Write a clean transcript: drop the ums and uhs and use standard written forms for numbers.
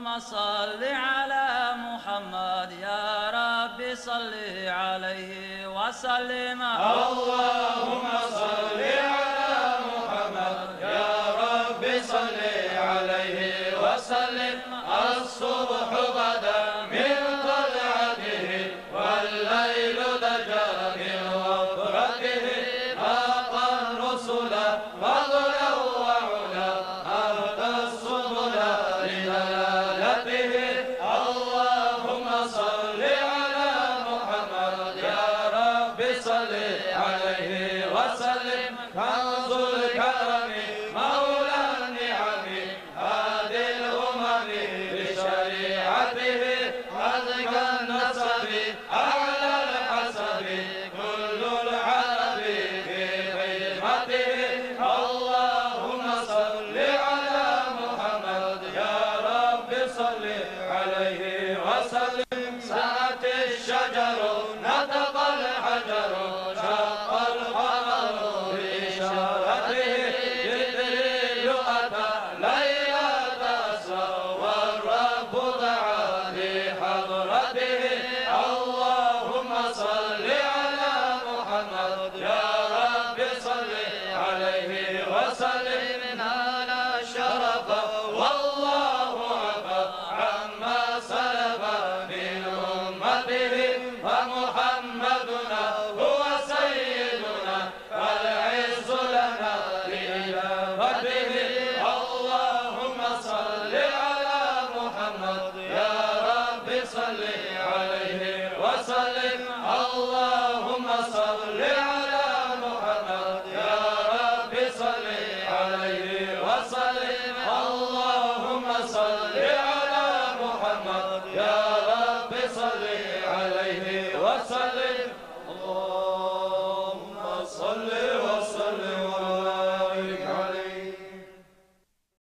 اللهم صل على محمد يا رب صل عليه وسلم. اللهم صل على محمد يا رب صل عليه وسلم. الصبح بدا من طلعته والليل دجى من غفرته. لاقى الرسل فضلا وعلا أهدى السبل لدلالته. اللهم صل على محمد يا رب صل عليه وسلم. كنز الكرم مولى النعم هادي الأمم بشريعته. أزكى النسب أعلى الحسب كل العرب في خدمته. اللهم صل على محمد يا رب صل عليه وسلم. سعت الشجر نطق الحجر شق القمر بإشارته. جبريل أتى ليلة أسرى والرب دعا لحضرته. اللهم صل على محمد يا رب صل عليه وسلم. نال الشرف والله عفا عما سلف من أمته. فمحمدنا هو سيدنا فالعز لنا لإجابته. اللهم صل على محمد يا رب صل عليه وسلم. اللهم صل على محمد يا رب صل عليه وسلم. اللهم صل على محمد يا رب صل عليه وسلم.